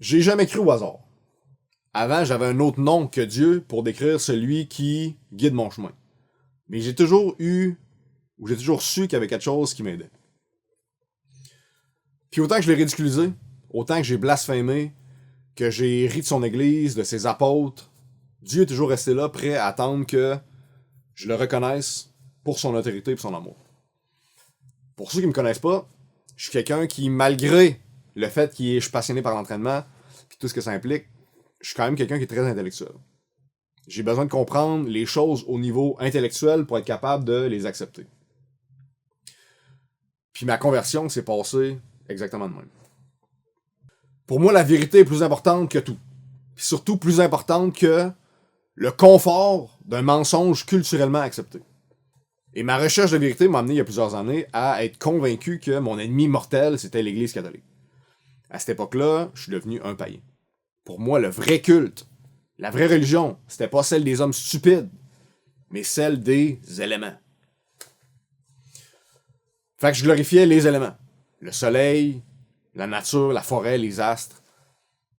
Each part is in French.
J'ai jamais cru au hasard. Avant, j'avais un autre nom que Dieu pour décrire celui qui guide mon chemin. Mais j'ai toujours su qu'il y avait quelque chose qui m'aidait. Puis autant que je l'ai ridiculisé, autant que j'ai blasphémé, que j'ai ri de son église, de ses apôtres, Dieu est toujours resté là, prêt à attendre que je le reconnaisse pour son autorité et son amour. Pour ceux qui me connaissent pas, je suis quelqu'un qui, malgré le fait que je suis passionné par l'entraînement, puis tout ce que ça implique, je suis quand même quelqu'un qui est très intellectuel. J'ai besoin de comprendre les choses au niveau intellectuel pour être capable de les accepter. Puis ma conversion s'est passée exactement de même. Pour moi, la vérité est plus importante que tout. Puis surtout plus importante que le confort d'un mensonge culturellement accepté. Et ma recherche de vérité m'a amené il y a plusieurs années à être convaincu que mon ennemi mortel, c'était l'Église catholique. À cette époque-là, je suis devenu un païen. Pour moi, le vrai culte, la vraie religion, c'était pas celle des hommes stupides, mais celle des éléments. Fait que je glorifiais les éléments. Le soleil, la nature, la forêt, les astres.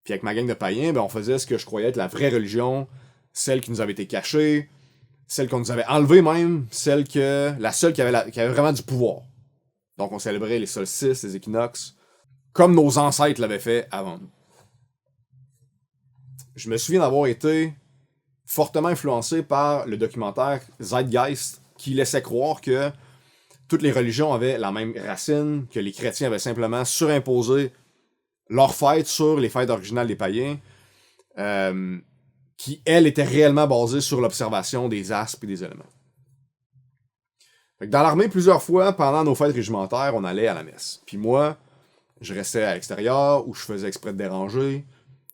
Puis avec ma gang de païens, on faisait ce que je croyais être la vraie religion, celle qui nous avait été cachée, celle qu'on nous avait enlevée même, la seule qui avait vraiment du pouvoir. Donc on célébrait les solstices, les équinoxes, comme nos ancêtres l'avaient fait avant nous. Je me souviens d'avoir été fortement influencé par le documentaire Zeitgeist, qui laissait croire que toutes les religions avaient la même racine, que les chrétiens avaient simplement surimposé leurs fêtes sur les fêtes originales des païens, qui, elles, étaient réellement basées sur l'observation des astres et des éléments. Dans l'armée, plusieurs fois, pendant nos fêtes régimentaires, on allait à la messe. Puis moi, je restais à l'extérieur, où je faisais exprès de déranger,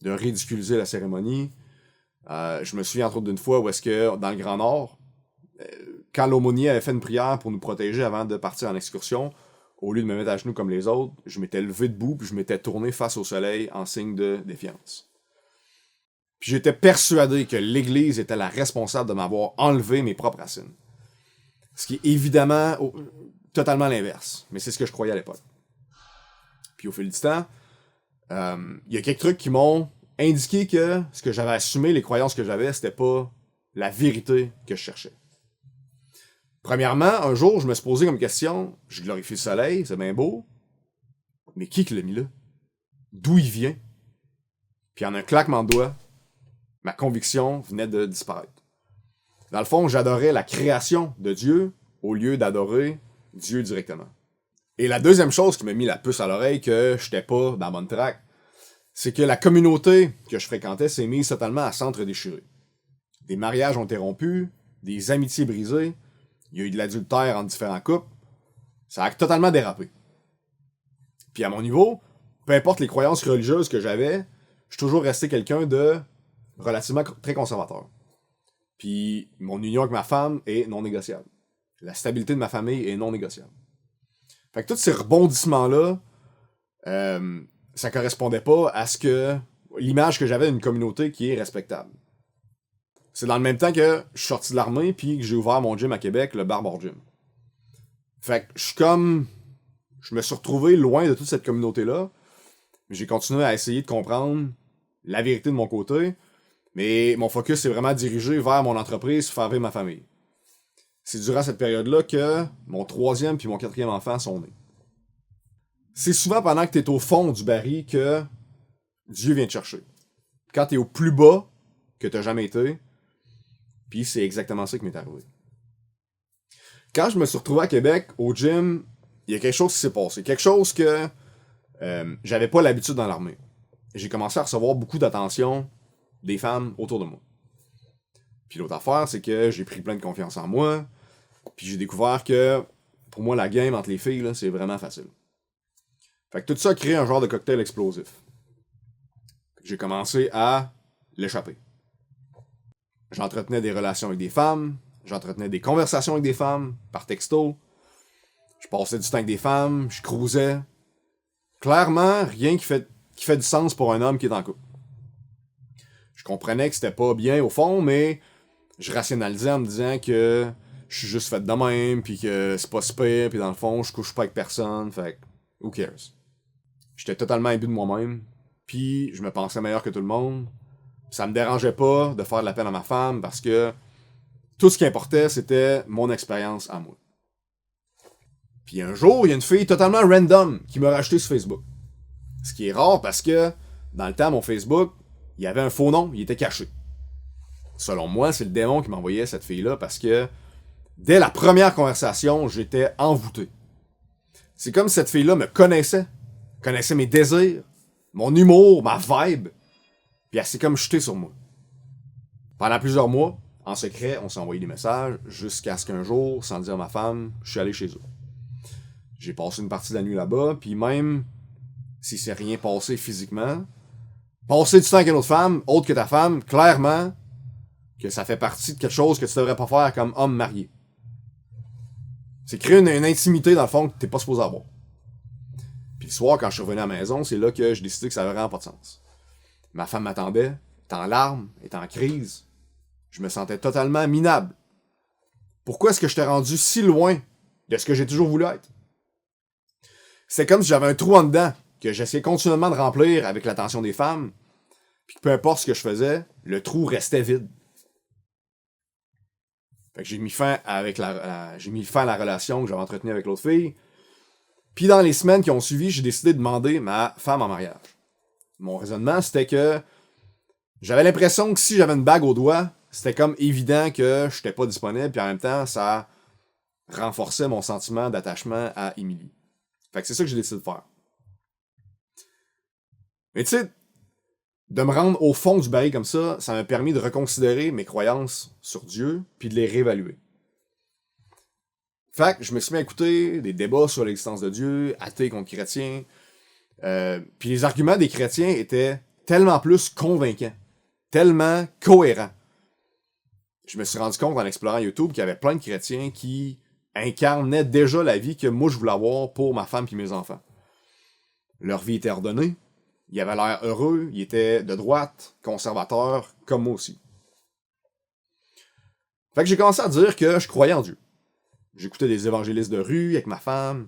de ridiculiser la cérémonie. Je me souviens entre autres d'une fois où est-ce que, dans le Grand Nord, quand l'aumônier avait fait une prière pour nous protéger avant de partir en excursion, au lieu de me mettre à genoux comme les autres, je m'étais levé debout puis je m'étais tourné face au soleil en signe de défiance. Puis j'étais persuadé que l'Église était la responsable de m'avoir enlevé mes propres racines. Ce qui est évidemment totalement l'inverse, mais c'est ce que je croyais à l'époque. Puis au fil du temps, il y a quelques trucs qui m'ont indiqué que ce que j'avais assumé, les croyances que j'avais, c'était pas la vérité que je cherchais. Premièrement, un jour, je me suis posé comme question, je glorifie le soleil, c'est bien beau, mais qui l'a mis là? D'où il vient? Puis en un claquement de doigts, ma conviction venait de disparaître. Dans le fond, j'adorais la création de Dieu au lieu d'adorer Dieu directement. Et la deuxième chose qui m'a mis la puce à l'oreille que j'étais pas dans la bonne track, c'est que la communauté que je fréquentais s'est mise totalement à centre déchiré. Des mariages ont été rompus, des amitiés brisées, il y a eu de l'adultère entre différents couples, ça a totalement dérapé. Puis à mon niveau, peu importe les croyances religieuses que j'avais, je suis toujours resté quelqu'un de relativement très conservateur. Puis mon union avec ma femme est non négociable. La stabilité de ma famille est non négociable. Fait que tous ces rebondissements-là, ça correspondait pas à l'image que j'avais d'une communauté qui est respectable. C'est dans le même temps que je suis sorti de l'armée puis que j'ai ouvert mon gym à Québec, le Barbare Gym. Fait que je me suis retrouvé loin de toute cette communauté-là. J'ai continué à essayer de comprendre la vérité de mon côté, mais mon focus est vraiment dirigé vers mon entreprise, faire vivre ma famille. C'est durant cette période-là que mon 3e puis mon 4e enfant sont nés. C'est souvent pendant que t'es au fond du baril que Dieu vient te chercher. Quand t'es au plus bas que t'as jamais été, puis c'est exactement ça qui m'est arrivé. Quand je me suis retrouvé à Québec, au gym, il y a quelque chose qui s'est passé. Quelque chose que j'avais pas l'habitude dans l'armée. J'ai commencé à recevoir beaucoup d'attention des femmes autour de moi. Puis l'autre affaire, c'est que j'ai pris plein de confiance en moi, puis j'ai découvert que, pour moi, la game entre les filles, là, c'est vraiment facile. Fait que tout ça a créé un genre de cocktail explosif. J'ai commencé à l'échapper. J'entretenais des relations avec des femmes, j'entretenais des conversations avec des femmes, par texto, je passais du temps avec des femmes, je cruisais. Clairement, rien qui fait du sens pour un homme qui est en couple. Je comprenais que c'était pas bien au fond, mais je rationalisais en me disant que je suis juste fait de même, puis que c'est pas si pire, puis dans le fond, je couche pas avec personne, fait who cares. J'étais totalement imbu de moi-même, puis je me pensais meilleur que tout le monde. Ça me dérangeait pas de faire de la peine à ma femme parce que tout ce qui importait, c'était mon expérience à moi. Puis un jour, il y a une fille totalement random qui m'a rajouté sur Facebook. Ce qui est rare parce que, dans le temps, mon Facebook, il y avait un faux nom, il était caché. Selon moi, c'est le démon qui m'envoyait cette fille-là parce que, dès la première conversation, j'étais envoûté. C'est comme si cette fille-là me connaissait mes désirs, mon humour, ma vibe, puis elle s'est comme jetée sur moi. Pendant plusieurs mois, en secret, on s'est envoyé des messages, jusqu'à ce qu'un jour, sans dire à ma femme, je suis allé chez eux. J'ai passé une partie de la nuit là-bas, puis même si c'est rien passé physiquement, passer du temps avec une autre femme, autre que ta femme, clairement, que ça fait partie de quelque chose que tu devrais pas faire comme homme marié. C'est créer une intimité, dans le fond, que t'es pas supposé avoir. Puis le soir, quand je suis revenu à la maison, c'est là que j'ai décidé que ça avait vraiment pas de sens. Ma femme m'attendait, était en larmes, était en crise. Je me sentais totalement minable. Pourquoi est-ce que je t'ai rendu si loin de ce que j'ai toujours voulu être? C'est comme si j'avais un trou en dedans, que j'essayais continuellement de remplir avec l'attention des femmes, puis que peu importe ce que je faisais, le trou restait vide. Fait que j'ai mis fin à la relation que j'avais entretenue avec l'autre fille. Puis dans les semaines qui ont suivi, j'ai décidé de demander ma femme en mariage. Mon raisonnement, c'était que j'avais l'impression que si j'avais une bague au doigt, c'était comme évident que je n'étais pas disponible, puis en même temps, ça renforçait mon sentiment d'attachement à Émilie. Fait que c'est ça que j'ai décidé de faire. Mais tu sais, de me rendre au fond du baril comme ça m'a permis de reconsidérer mes croyances sur Dieu, puis de les réévaluer. Fait que je me suis mis à écouter des débats sur l'existence de Dieu, athée contre chrétien, puis les arguments des chrétiens étaient tellement plus convaincants, tellement cohérents. Je me suis rendu compte en explorant YouTube qu'il y avait plein de chrétiens qui incarnaient déjà la vie que moi je voulais avoir pour ma femme et mes enfants. Leur vie était ordonnée, ils avaient l'air heureux, ils étaient de droite, conservateurs, comme moi aussi. Fait que j'ai commencé à dire que je croyais en Dieu. J'écoutais des évangélistes de rue avec ma femme,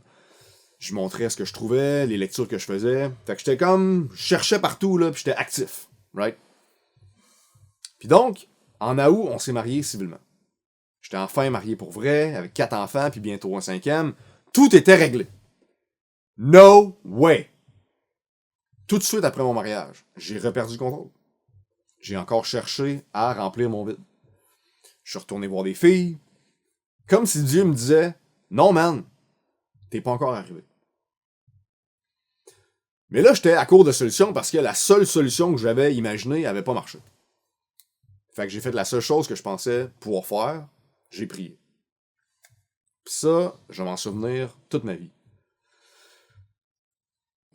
je montrais ce que je trouvais, les lectures que je faisais. Fait que j'étais comme, je cherchais partout, là, puis j'étais actif, right? Puis donc, en août, on s'est mariés civilement. J'étais enfin marié pour vrai, avec 4 enfants, puis bientôt un 5e. Tout était réglé. No way! Tout de suite après mon mariage, j'ai reperdu le contrôle. J'ai encore cherché à remplir mon vide. Je suis retourné voir des filles, comme si Dieu me disait « Non, man, t'es pas encore arrivé. » Mais là, j'étais à court de solutions parce que la seule solution que j'avais imaginée avait pas marché. Fait que j'ai fait la seule chose que je pensais pouvoir faire, j'ai prié. Puis ça, je vais m'en souvenir toute ma vie.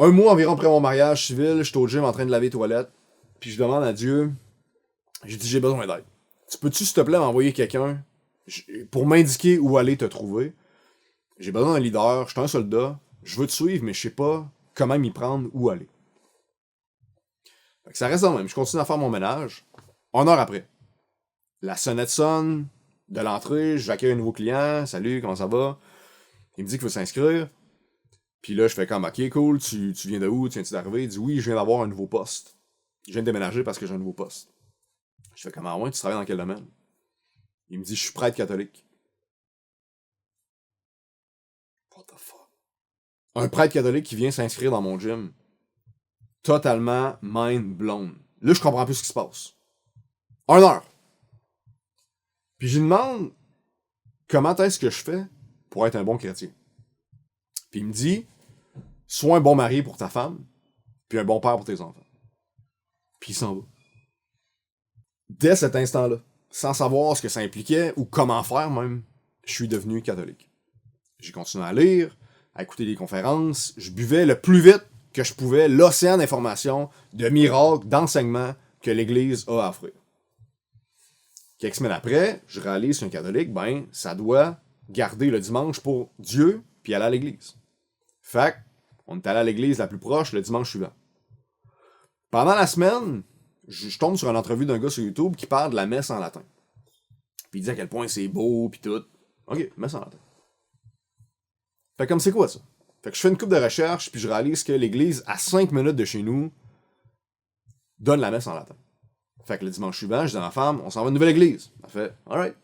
Un mois environ après mon mariage civil, j'étais au gym en train de laver les toilettes, puis je demande à Dieu, j'ai dit j'ai besoin d'aide. Tu peux-tu s'il te plaît m'envoyer quelqu'un pour m'indiquer où aller te trouver? J'ai besoin d'un leader, je suis un soldat, je veux te suivre, mais je sais pas comment m'y prendre, où aller. Fait que ça reste dans le même, je continue à faire mon ménage. 1 heure après, la sonnette sonne de l'entrée, j'accueille un nouveau client, salut, comment ça va? Il me dit qu'il veut s'inscrire. Puis là, je fais comme, ok, cool, tu viens de où? Tu viens-tu d'arriver? Il dit, oui, je viens d'avoir un nouveau poste. Je viens de déménager parce que j'ai un nouveau poste. Je fais comme, ah ouais, tu travailles dans quel domaine? Il me dit, je suis prêtre catholique. What the fuck? Un prêtre catholique qui vient s'inscrire dans mon gym. Totalement mind blown. Là, je comprends plus ce qui se passe. 1 heure. Puis je lui demande, comment est-ce que je fais pour être un bon chrétien? Puis il me dit, sois un bon mari pour ta femme, puis un bon père pour tes enfants. Puis il s'en va. Dès cet instant-là, sans savoir ce que ça impliquait ou comment faire même, je suis devenu catholique. J'ai continué à lire, à écouter des conférences, je buvais le plus vite que je pouvais l'océan d'informations, de miracles, d'enseignements que l'Église a à offrir. Quelques semaines après, je réalise qu'un catholique, ça doit garder le dimanche pour Dieu puis aller à l'église. Fait on est allé à l'église la plus proche le dimanche suivant. Pendant la semaine, je tombe sur une entrevue d'un gars sur YouTube qui parle de la messe en latin. Puis il dit à quel point c'est beau puis tout. Ok, messe en latin. Fait comme c'est quoi ça? Fait que je fais une couple de recherches puis je réalise que l'église à 5 minutes de chez nous donne la messe en latin. Fait que le dimanche suivant, je dis à ma femme, on s'en va à une nouvelle église. Elle fait, alright.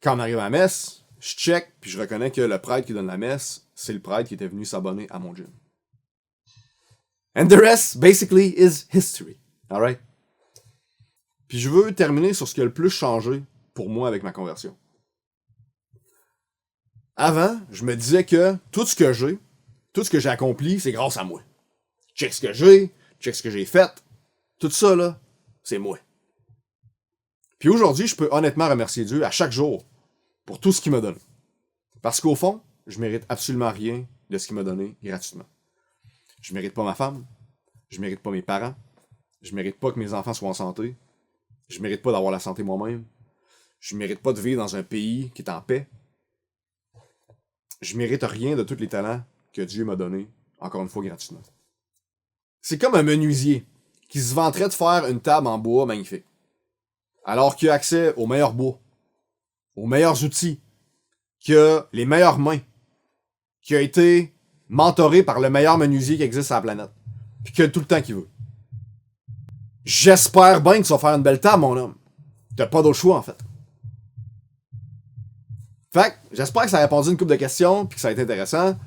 Quand on arrive à la messe, je check, puis je reconnais que le prêtre qui donne la messe, c'est le prêtre qui était venu s'abonner à mon gym. And the rest, basically, is history. Alright? Puis je veux terminer sur ce qui a le plus changé pour moi avec ma conversion. Avant, je me disais que tout ce que j'ai accompli, c'est grâce à moi. Check ce que j'ai, check ce que j'ai fait. Tout ça, là, c'est moi. Puis aujourd'hui, je peux honnêtement remercier Dieu à chaque jour pour tout ce qu'il m'a donné. Parce qu'au fond, je mérite absolument rien de ce qu'il m'a donné gratuitement. Je mérite pas ma femme, je mérite pas mes parents, je mérite pas que mes enfants soient en santé, je mérite pas d'avoir la santé moi-même, je mérite pas de vivre dans un pays qui est en paix. Je mérite rien de tous les talents que Dieu m'a donnés, encore une fois gratuitement. C'est comme un menuisier qui se vanterait de faire une table en bois magnifique, alors qu'il a accès aux meilleurs bois, aux meilleurs outils, qu'il a les meilleures mains, qui a été mentoré par le meilleur menuisier qui existe sur la planète, puis qu'il a tout le temps qu'il veut. J'espère bien que tu vas faire une belle table, mon homme. T'as pas d'autre choix, en fait. Fait que, j'espère que ça a répondu à une couple de questions, puis que ça a été intéressant.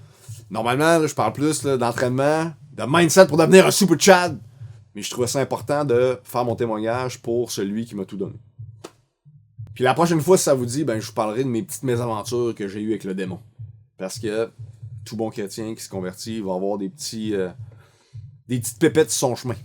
Normalement, là, je parle plus là, d'entraînement, de mindset pour devenir un super Chad. Mais je trouvais ça important de faire mon témoignage pour celui qui m'a tout donné. Puis la prochaine fois, si ça vous dit, ben je vous parlerai de mes petites mésaventures que j'ai eues avec le démon. Parce que tout bon chrétien qui se convertit va avoir des petites pépettes sur son chemin.